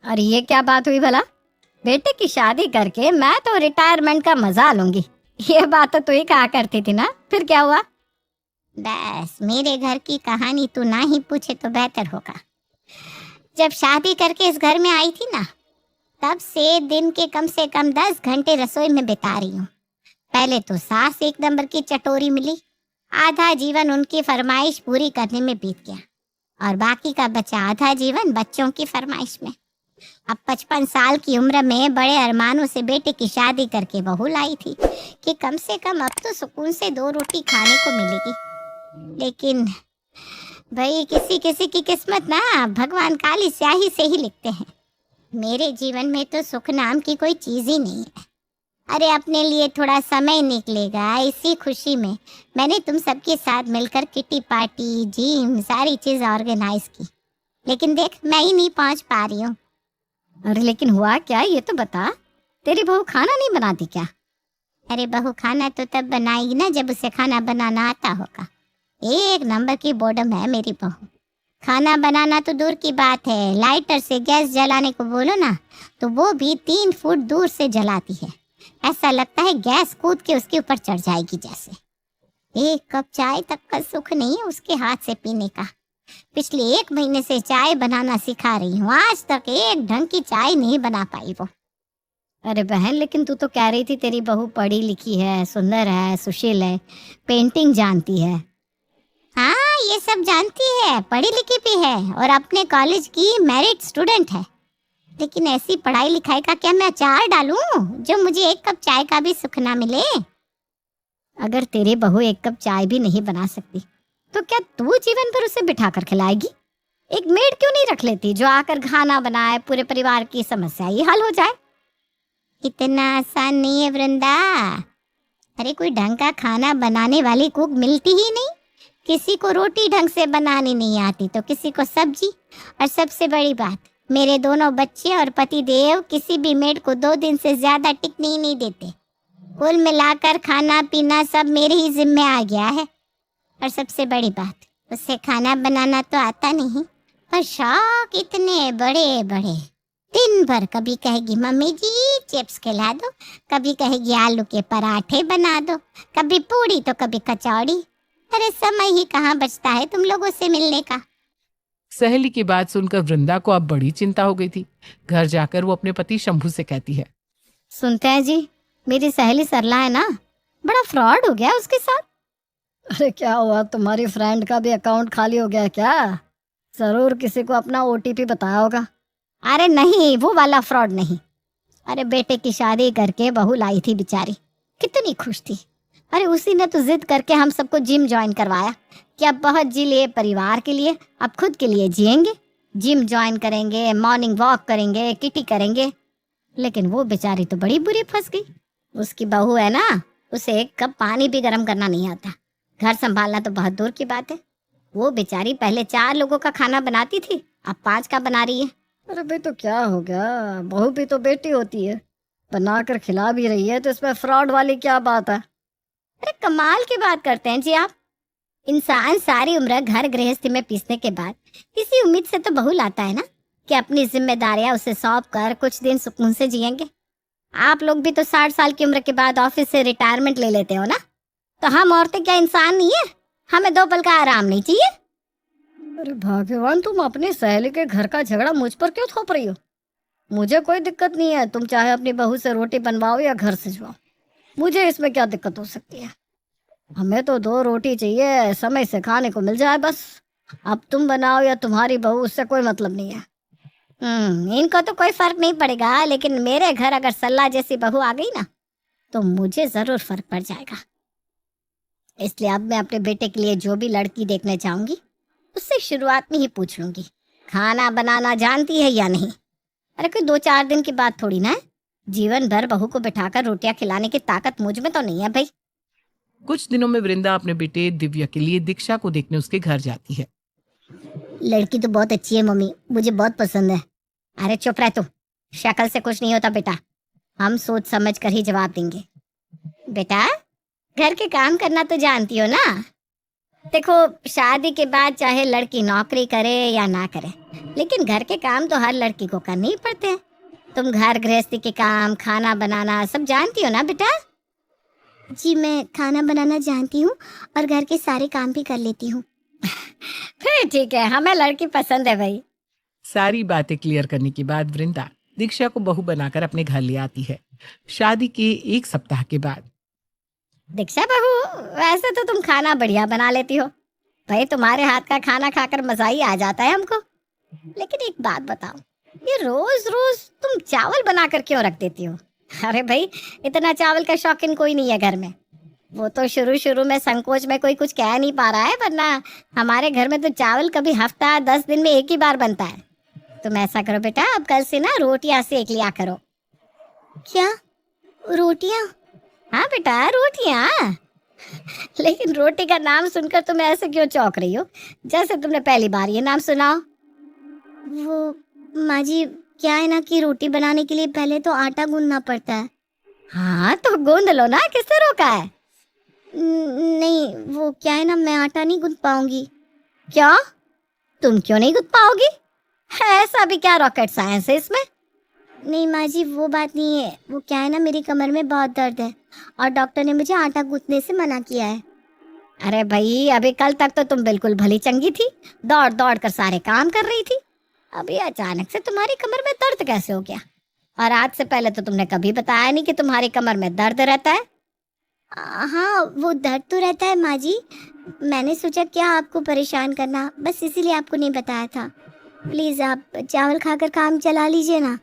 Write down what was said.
और ये क्या बात हुई भला? बेटे की शादी करके मैं तो रिटायरमेंट का मजा लूंगी, ये बात तो तू ही कहा करती थी ना, फिर क्या हुआ? बस मेरे घर की कहानी तू ना ही पूछे तो बेहतर होगा। जब शादी करके इस घर में आई थी ना, तब से दिन के कम से कम 10 घंटे रसोई में बिता रही हूँ। पहले तो सास एक नंबर की चटोरी मिली, आधा जीवन उनकी फरमाइश पूरी करने में बीत गया और बाकी का बचा आधा जीवन बच्चों की फरमाइश में। अब 55 साल की उम्र में बड़े अरमानों से बेटे की शादी करके बहू लाई थी कि कम से कम अब तो सुकून से 2 रोटी खाने को मिलेगी। लेकिन भाई किसी किसी की किस्मत ना भगवान काली स्याही से ही लिखते हैं। मेरे जीवन में तो सुख नाम की कोई चीज ही नहीं है। अरे अपने लिए थोड़ा समय निकलेगा, इसी खुशी में मैंने तुम सबके साथ मिलकर किटी पार्टी, जिम, सारी चीज ऑर्गेनाइज की। लेकिन देख मैं ही नहीं पहुंच पा रही हूँ। अरे लेकिन हुआ क्या, ये तो बता। तेरी बहू खाना नहीं बनाती क्या? अरे बहू खाना तो तब बनाएगी ना जब उसे खाना बनाना आता होगा। एक नंबर की बॉडम है मेरी बहू। खाना बनाना तो दूर की बात है, लाइटर से गैस जलाने को बोलो ना तो वो भी 3 फुट दूर से जलाती है। ऐसा लगता है गैस कूद के उसके ऊपर चढ़ जाएगी जैसे। एक कप चाय तक का सुख नहीं है उसके हाथ से पीने का। पिछले 1 महीने से चाय बनाना सिखा रही हूँ, आज तक एक ढंग की चाय नहीं बना पाई वो। अरे बहन, लेकिन तू तो कह रही थी तेरी बहू पढ़ी लिखी है, सुंदर है, सुशील है, पेंटिंग जानती है। हाँ ये सब जानती है, पढ़ी लिखी भी है और अपने कॉलेज की मेरिट स्टूडेंट है। लेकिन ऐसी पढ़ाई लिखाई का क्या मैं अचार डालूं जो मुझे 1 कप चाय का भी सुख ना मिले। अगर तेरी बहू 1 कप चाय भी नहीं बना सकती तो क्या तू जीवन भर उसे बिठा कर खिलाएगी? एक मेड क्यों नहीं रख लेती जो आकर खाना बनाए, पूरे परिवार की समस्या ही हल हो जाए? इतना आसान नहीं है वृंदा। अरे कोई ढंग का खाना बनाने वाली कुक मिलती ही नहीं। किसी को रोटी ढंग से बनानी नहीं आती तो किसी को सब्जी, और सबसे बड़ी बात मेरे दोनों बच्चे और पति देव किसी भी मेड को 2 दिन से ज्यादा टिकने ही नहीं देते। कुल मिलाकर खाना पीना सब मेरे ही जिम्मे आ गया है। और सबसे बड़ी बात, उसे खाना बनाना तो आता नहीं, पर शौक इतने बड़े बड़े। दिन भर कभी कहेगी मम्मी जी चिप्स खिला दो, कभी कहेगी आलू के पराठे बना दो, कभी पूड़ी तो कभी कचौड़ी। अरे समय ही कहाँ बचता है तुम लोगों से मिलने का। सहेली की बात सुनकर वृंदा को अब बड़ी चिंता हो गई थी। घर जाकर वो अपने पति शंभू से कहती है, सुनते हैं जी, मेरी सहेली सरला है ना, बड़ा फ्रॉड हो गया उसके साथ। अरे क्या हुआ, तुम्हारी फ्रेंड का भी अकाउंट खाली हो गया क्या? जरूर किसी को अपना ओटीपी बताया होगा। अरे नहीं, वो वाला फ्रॉड नहीं। अरे बेटे की शादी करके बहू लाई थी बेचारी, कितनी खुश थी। अरे उसी ने तो जिद करके हम सबको जिम ज्वाइन करवाया कि अब बहुत जी लिए परिवार के लिए, अब खुद के लिए जिएंगे, जिम ज्वाइन करेंगे, मॉर्निंग वॉक करेंगे, किटी करेंगे। लेकिन वो बेचारी तो बड़ी बुरी फंस गई। उसकी बहू है ना, उसे 1 कप पानी भी गर्म करना नहीं आता, घर संभालना तो बहुत दूर की बात है। वो बेचारी पहले 4 लोगों का खाना बनाती थी, अब 5 का बना रही है। अरे भाई तो क्या हो गया, बहू भी तो बेटी होती है, बना कर खिला भी रही है, तो इसमें फ्रॉड वाली क्या बात है? अरे कमाल की बात करते हैं जी आप। इंसान सारी उम्र घर गृहस्थी में पीसने के बाद इसी उम्मीद से तो बहू लाता है ना कि अपनी जिम्मेदारियां उसे सौंप कर कुछ दिन सुकून से जिएंगे। आप लोग भी तो 60 साल की उम्र के बाद ऑफिस से रिटायरमेंट ले लेते हो ना, तो हम औरतें क्या इंसान नहीं है? हमें 2 पल का आराम नहीं चाहिए? अरे भगवान, तुम अपनी सहेली के घर का झगड़ा मुझ पर क्यों थोप रही हो? मुझे कोई दिक्कत नहीं है, तुम चाहे अपनी बहू से रोटी बनवाओ या घर सजवाओ, मुझे इसमें क्या दिक्कत हो सकती है? हमें तो 2 रोटी चाहिए, समय से खाने को मिल जाए बस। अब तुम बनाओ या तुम्हारी बहू, उससे कोई मतलब नहीं है। इनको तो कोई फर्क नहीं पड़ेगा, लेकिन मेरे घर अगर सल्ला जैसी बहू आ गई ना तो मुझे जरूर फर्क पड़ जाएगा। इसलिए अब मैं अपने बेटे के लिए जो भी लड़की देखने चाहूंगी उससे शुरुआत में ही पूछ लूंगी, खाना बनाना जानती है या नहीं। अरे कोई 2-4 दिन की बात थोड़ी ना है, जीवन भर बहू को बिठाकर रोटियां खिलाने की ताकत मुझ में तो नहीं है भाई। कुछ दिनों में वृंदा अपने बेटे दिव्या के लिए दीक्षा को देखने उसके घर जाती है। लड़की तो बहुत अच्छी है मम्मी, मुझे बहुत पसंद है। अरे चुप रह तू, शक्ल से कुछ नहीं होता बेटा, हम सोच समझ कर ही जवाब देंगे। बेटा घर के काम करना तो जानती हो ना? देखो, शादी के बाद चाहे लड़की नौकरी करे या ना करे, लेकिन घर के काम तो हर लड़की को करने ही पड़ते हैं। तुम घर गृहस्थी के काम, खाना बनाना सब जानती हो ना बेटा? जी, मैं खाना बनाना जानती हूँ और घर के सारे काम भी कर लेती हूँ। फिर ठीक है, हमें लड़की पसंद है भाई। सारी बातें क्लियर करने के बाद वृंदा दीक्षा को बहू बनाकर अपने घर ले आती है। शादी के 1 सप्ताह के बाद। दीक्षा बहू, वैसे तो तुम खाना बढ़िया बना लेती हो भाई, तुम्हारे हाथ का खाना खाकर मजा ही आ जाता है हमको। लेकिन एक बात बताओ, ये रोज रोज तुम चावल बनाकर क्यों रख देती हो? अरे भाई, इतना चावल का शौकीन कोई नहीं है घर में। वो तो शुरू शुरू में संकोच में कोई कुछ कह नहीं पा रहा है, वरना हमारे घर में तो चावल कभी हफ्ता 10 दिन में एक ही बार बनता है। तुम ऐसा करो बेटा, अब कल से ना रोटियां सेक लिया करो। क्या? रोटियाँ? हाँ बेटा, रोटियां। लेकिन रोटी का नाम सुनकर तुम ऐसे क्यों चौंक रही हो, जैसे तुमने पहली बार ये नाम सुना हो? वो माँ जी, क्या है ना कि रोटी बनाने के लिए पहले तो आटा गूंदना पड़ता है। हाँ तो गूंद लो ना, किससे रोका है? नहीं, वो क्या है ना, मैं आटा नहीं गूंद पाऊंगी। क्यों? तुम क्यों नहीं गूंद पाओगी? ऐसा भी क्या रॉकेट साइंस है इसमें? नहीं माँ जी, वो बात नहीं है। वो क्या है ना, मेरी कमर में बहुत दर्द है और डॉक्टर ने मुझे आटा गूंथने से मना किया है। अरे भाई, अभी कल तक तो तुम बिल्कुल भली चंगी थी, दौड़ दौड़ कर सारे काम कर रही थी। अभी अचानक से तुम्हारी कमर में दर्द कैसे हो गया? और आज से पहले तो तुमने कभी बताया नहीं कि तुम्हारी कमर में दर्द रहता है। हाँ, वो दर्द तो रहता है माँ जी। मैंने सोचा क्या आपको परेशान करना, बस इसीलिए आपको नहीं बताया था। प्लीज़ आप चावल खाकर काम चला लीजिए ना।